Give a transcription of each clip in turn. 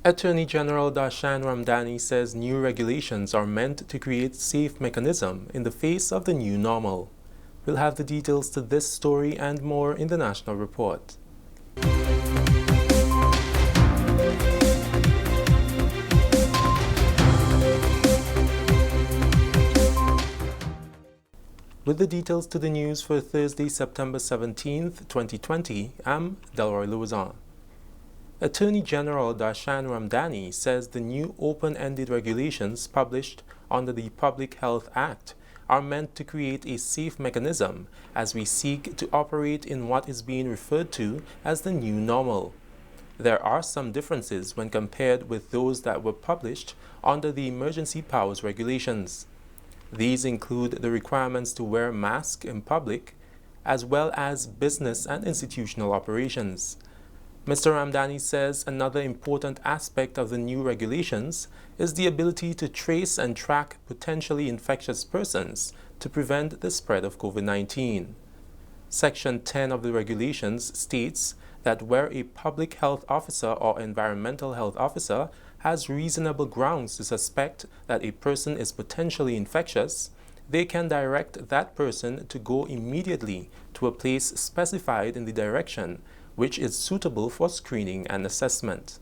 Attorney General Darshan Ramdani says new regulations are meant to create safe mechanism in the face of the new normal. We'll have the details to this story and more in the National Report. With the details to the news for Thursday, September 17th, 2020, I'm Delroy Louison. Attorney General Darshan Ramdani says the new open-ended regulations published under the Public Health Act are meant to create a safe mechanism as we seek to operate in what is being referred to as the new normal. There are some differences when compared with those that were published under the Emergency Powers Regulations. These include the requirements to wear masks in public, as well as business and institutional operations. Mr. Ramdani says another important aspect of the new regulations is the ability to trace and track potentially infectious persons to prevent the spread of COVID-19. Section 10 of the regulations states that where a public health officer or environmental health officer has reasonable grounds to suspect that a person is potentially infectious, they can direct that person to go immediately to a place specified in the direction which is suitable for screening and assessment.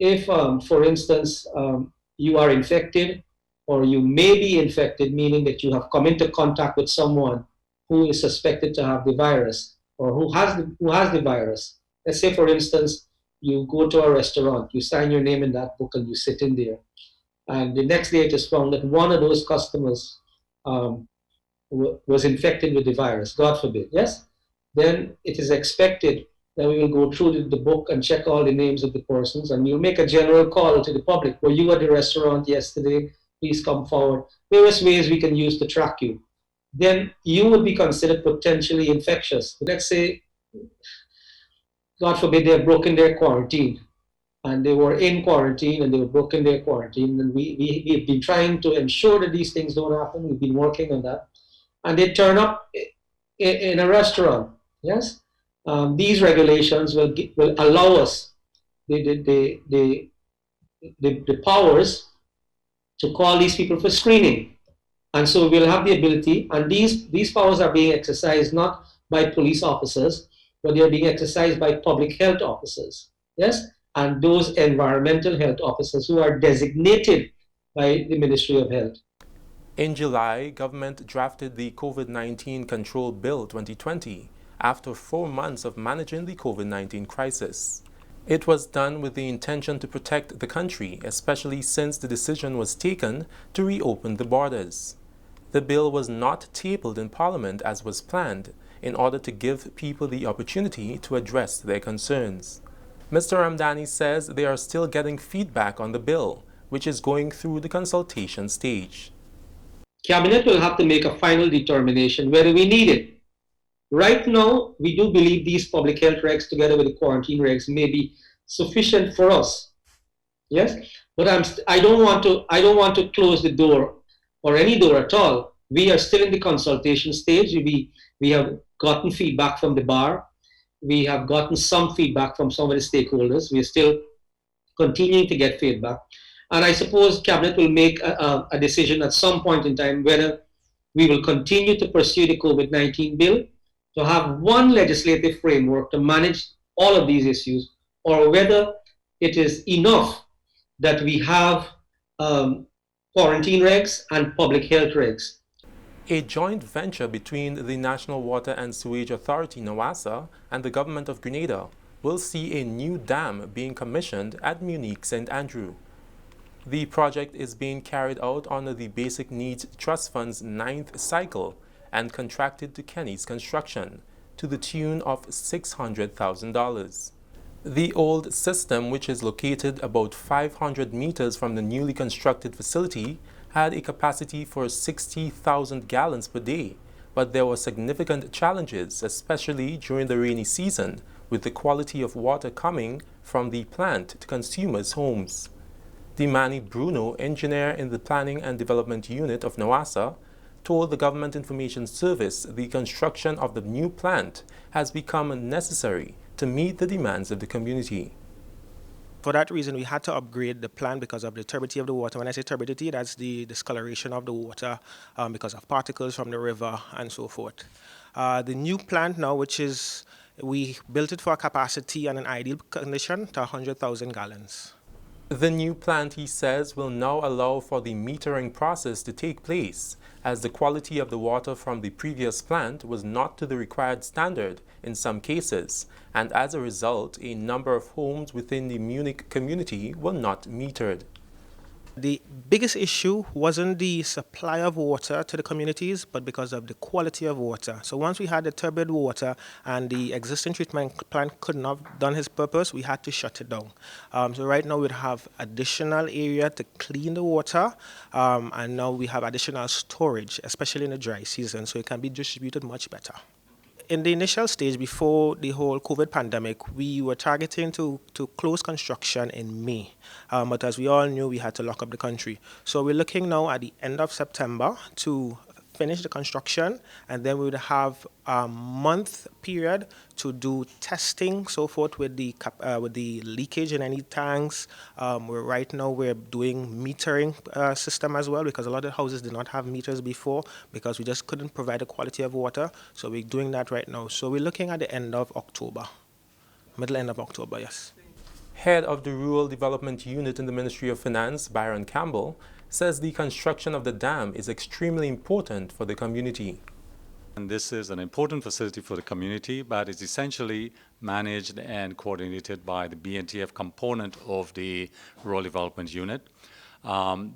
If, for instance, you are infected or you may be infected, meaning that you have come into contact with someone who is suspected to have the virus or who has the virus. Let's say, for instance, you go to a restaurant, you sign your name in that book and you sit in there. And the next day it is found that one of those customers was infected with the virus, God forbid, yes? Then it is expected that we will go through the book and check all the names of the persons, and you'll make a general call to the public. Were you at the restaurant yesterday? Please come forward. Various ways we can use to track you. Then you would be considered potentially infectious. Let's say, God forbid, they have broken their quarantine, and they were in quarantine and they were broken their quarantine. And we've been trying to ensure that these things don't happen. We've been working on that. And they turn up in a restaurant, yes? These regulations will allow us the powers to call these people for screening. And so we'll have the ability, and these powers are being exercised not by police officers, but they're being exercised by public health officers, yes? And those environmental health officers who are designated by the Ministry of Health. In July, government drafted the COVID-19 Control Bill 2020 after 4 months of managing the COVID-19 crisis. It was done with the intention to protect the country, especially since the decision was taken to reopen the borders. The bill was not tabled in Parliament as was planned in order to give people the opportunity to address their concerns. Mr. Ramdani says they are still getting feedback on the bill, which is going through the consultation stage. Cabinet will have to make a final determination whether we need it. Right now, we do believe these public health regs together with the quarantine regs may be sufficient for us. Yes, but I don't want to close the door or any door at all. We are still in the consultation stage. We have gotten feedback from the bar. We have gotten some feedback from some of the stakeholders. We are still continuing to get feedback. And I suppose Cabinet will make a decision at some point in time whether we will continue to pursue the COVID-19 bill to have one legislative framework to manage all of these issues, or whether it is enough that we have quarantine regs and public health regs. A joint venture between the National Water and Sewage Authority, NWASA, and the government of Grenada will see a new dam being commissioned at Munich St. Andrew. The project is being carried out under the Basic Needs Trust Fund's 9th cycle and contracted to Kenny's Construction to the tune of $600,000. The old system, which is located about 500 meters from the newly constructed facility, had a capacity for 60,000 gallons per day, but there were significant challenges, especially during the rainy season, with the quality of water coming from the plant to consumers' homes. Dimani Bruno, engineer in the Planning and Development Unit of NWASA, told the Government Information Service the construction of the new plant has become necessary to meet the demands of the community. For that reason, we had to upgrade the plant because of the turbidity of the water. When I say turbidity, that's the discoloration of the water because of particles from the river and so forth. The new plant now, we built it for a capacity and an ideal condition to 100,000 gallons. The new plant, he says, will now allow for the metering process to take place, as the quality of the water from the previous plant was not to the required standard in some cases, and as a result, a number of homes within the Munich community were not metered. The biggest issue wasn't the supply of water to the communities, but because of the quality of water. So once we had the turbid water and the existing treatment plant couldn't have done its purpose, we had to shut it down. So right now we'd have additional area to clean the water, and now we have additional storage, especially in the dry season, so it can be distributed much better. In the initial stage, before the whole COVID pandemic, we were targeting to close construction in May. But as we all knew, we had to lock up the country. So we're looking now at the end of September to finish the construction, and then we would have a month period to do testing, so forth, with the leakage in any tanks. Right now we're doing metering system as well, because a lot of houses did not have meters before because we just couldn't provide the quality of water. So we're doing that right now. So we're looking at the end of October, end of October, yes. Head of the Rural Development Unit in the Ministry of Finance, Byron Campbell, says the construction of the dam is extremely important for the community. And this is an important facility for the community, but it's essentially managed and coordinated by the BNTF component of the Rural Development Unit.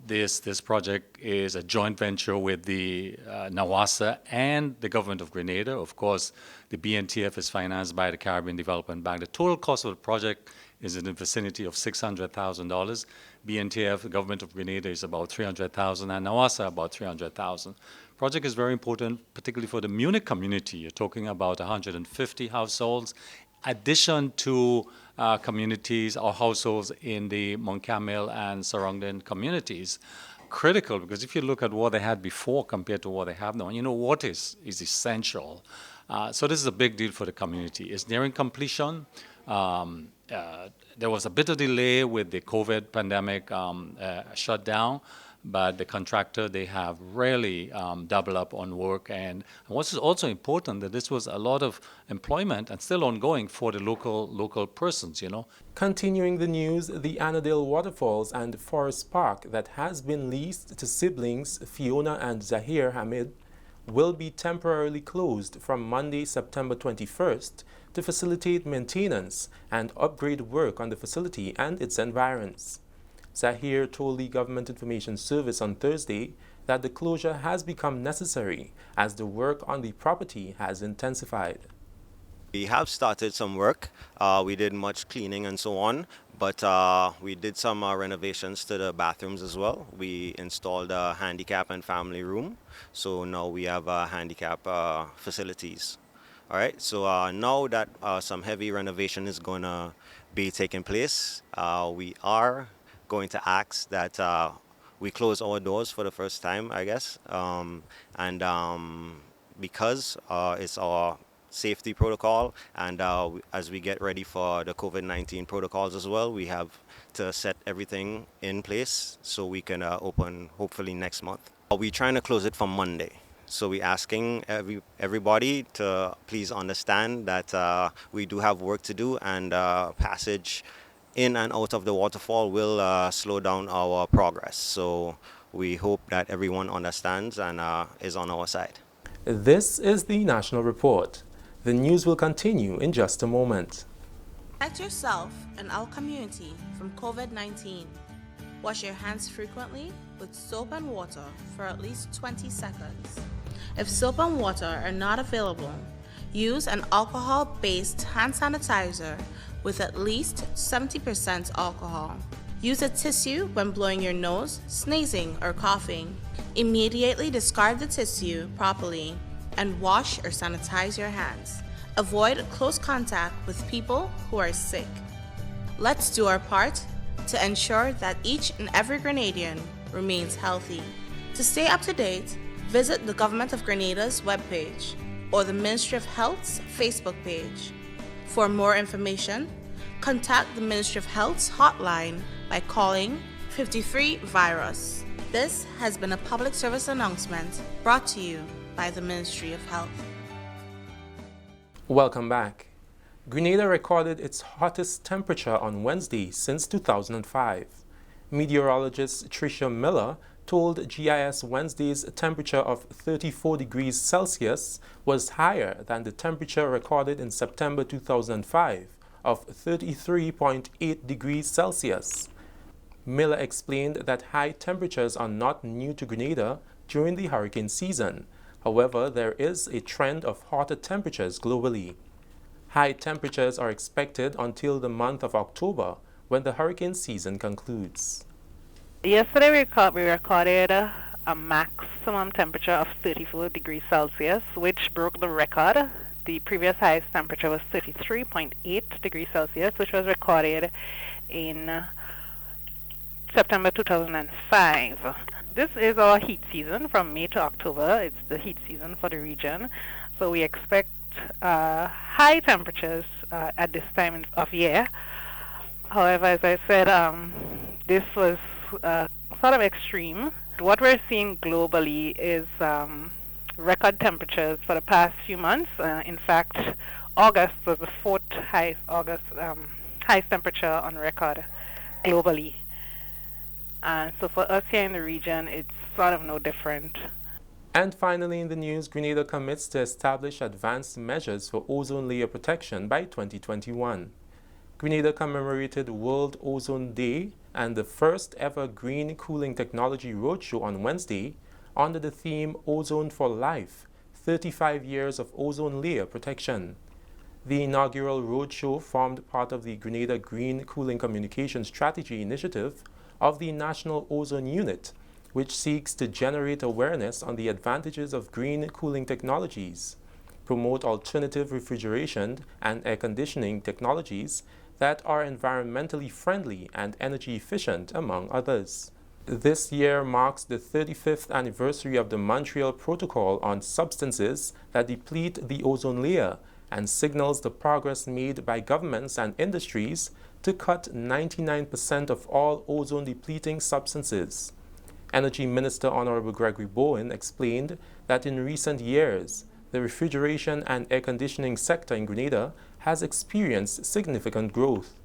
This project is a joint venture with the NAWASA and the government of Grenada. Of course, the BNTF is financed by the Caribbean Development Bank. The total cost of the project is in the vicinity of $600,000. BNTF, the government of Grenada, is about $300,000, and NAWASA about $300,000. Project is very important, particularly for the Munich community. You're talking about 150 households, addition to communities or households in the Mount Carmel and surrounding communities. Critical, because if you look at what they had before compared to what they have now, water is essential. So this is a big deal for the community. It's nearing completion. There was a bit of delay with the COVID pandemic shutdown, but the contractor, they have really doubled up on work. And what's also important, that this was a lot of employment and still ongoing for the local persons, Continuing the news, the Annandale Waterfalls and Forest Park that has been leased to siblings Fiona and Zahir Hamid will be temporarily closed from Monday, September 21st to facilitate maintenance and upgrade work on the facility and its environs. Zahir told the Government Information Service on Thursday that the closure has become necessary as the work on the property has intensified. We have started some work. We did much cleaning and so on, but we did some renovations to the bathrooms as well. We installed a handicap and family room, so now we have handicap facilities. All right, so now that some heavy renovation is going to be taking place, we are going to ask that we close our doors for the first time, I guess, and because it's our safety protocol, and as we get ready for the COVID-19 protocols as well, we have to set everything in place so we can open hopefully next month. We're trying to close it for Monday. So we're asking everybody to please understand that we do have work to do, and passage in and out of the waterfall will slow down our progress. So we hope that everyone understands and is on our side. This is the National Report. The news will continue in just a moment. Protect yourself and our community from COVID-19. Wash your hands frequently with soap and water for at least 20 seconds. If soap and water are not available, use an alcohol-based hand sanitizer with at least 70% alcohol. Use a tissue when blowing your nose, sneezing, or coughing. Immediately discard the tissue properly and wash or sanitize your hands. Avoid close contact with people who are sick. Let's do our part to ensure that each and every Grenadian remains healthy. To stay up to date, visit the Government of Grenada's webpage or the Ministry of Health's Facebook page. For more information, Contact the Ministry of Health's hotline by calling 53-VIRUS. This has been a public service announcement brought to you by the Ministry of Health. Welcome back. Grenada recorded its hottest temperature on Wednesday since 2005. Meteorologist Tricia Miller told GIS Wednesday's temperature of 34 degrees Celsius was higher than the temperature recorded in September 2005 of 33.8 degrees Celsius. Miller explained that high temperatures are not new to Grenada during the hurricane season. However, there is a trend of hotter temperatures globally. High temperatures are expected until the month of October, when the hurricane season concludes. Yesterday we recorded a maximum temperature of 34 degrees Celsius, which broke the record. The previous highest temperature was 33.8 degrees Celsius, which was recorded in September 2005. This is our heat season from May to October. It's the heat season for the region. So we expect high temperatures at this time of year. However, as I said, this was sort of extreme. What we're seeing globally is record temperatures for the past few months. In fact, August was the fourth highest temperature on record globally. So for us here in the region, it's sort of no different. And finally in the news, Grenada commits to establish advanced measures for ozone layer protection by 2021. Grenada commemorated World Ozone Day and the first ever Green Cooling Technology Roadshow on Wednesday under the theme Ozone for Life, 35 Years of Ozone Layer Protection. The inaugural roadshow formed part of the Grenada Green Cooling Communication Strategy Initiative of the National Ozone Unit, which seeks to generate awareness on the advantages of green cooling technologies, promote alternative refrigeration and air conditioning technologies that are environmentally friendly and energy efficient, among others. This year marks the 35th anniversary of the Montreal Protocol on substances that deplete the ozone layer and signals the progress made by governments and industries to cut 99% of all ozone-depleting substances. Energy Minister Honorable Gregory Bowen explained that in recent years, the refrigeration and air conditioning sector in Grenada has experienced significant growth.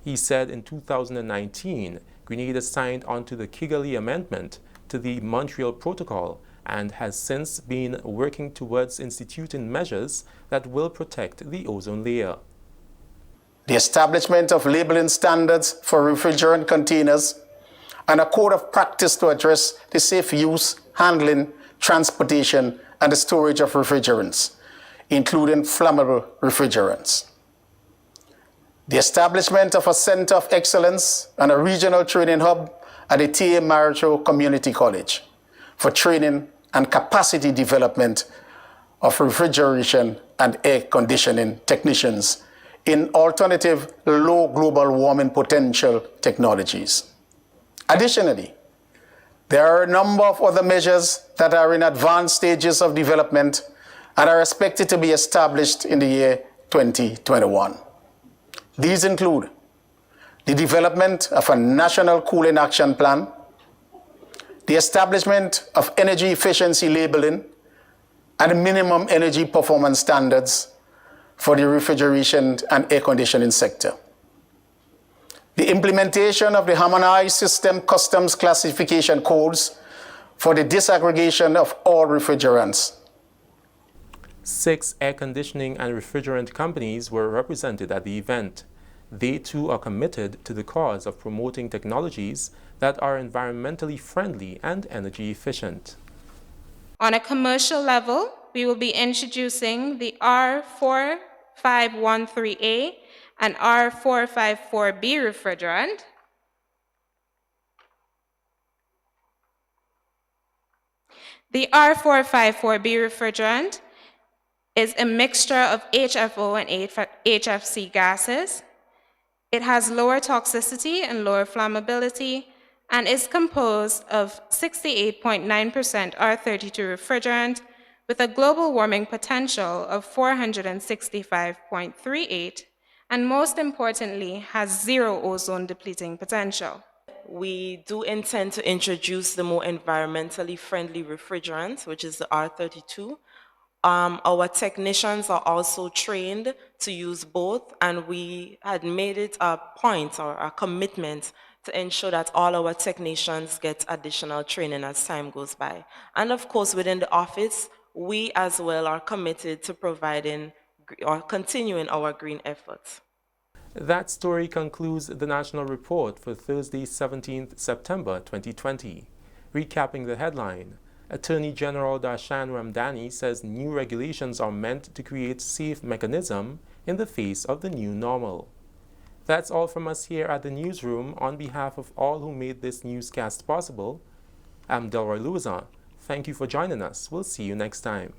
He said in 2019, Grenada signed onto the Kigali Amendment to the Montreal Protocol and has since been working towards instituting measures that will protect the ozone layer. The establishment of labeling standards for refrigerant containers and a code of practice to address the safe use, handling, transportation, and the storage of refrigerants, including flammable refrigerants. The establishment of a Center of Excellence and a regional training hub at the T.A. Maricho Community College for training and capacity development of refrigeration and air conditioning technicians in alternative low global warming potential technologies. Additionally, there are a number of other measures that are in advanced stages of development and are expected to be established in the year 2021. These include the development of a national cooling action plan, the establishment of energy efficiency labeling and minimum energy performance standards for the refrigeration and air conditioning sector, the implementation of the harmonized system customs classification codes for the disaggregation of all refrigerants. 6 air conditioning and refrigerant companies were represented at the event. They too are committed to the cause of promoting technologies that are environmentally friendly and energy efficient. On a commercial level, we will be introducing the R4513A and R454B refrigerant. The R454B refrigerant is a mixture of HFO and HFC gases. It has lower toxicity and lower flammability and is composed of 68.9% R32 refrigerant with a global warming potential of 465.38 and most importantly, has zero ozone depleting potential. We do intend to introduce the more environmentally friendly refrigerant, which is the R32. Our technicians are also trained to use both, and we had made it a point or a commitment to ensure that all our technicians get additional training as time goes by. And of course, within the office, we as well are committed to providing or continuing our green efforts. That story concludes the national report for Thursday, 17th September 2020. Recapping the headline, Attorney General Darshan Ramdhani says new regulations are meant to create safe mechanism in the face of the new normal. That's all from us here at the newsroom. On behalf of all who made this newscast possible, I'm Delroy Louison. Thank you for joining us. We'll see you next time.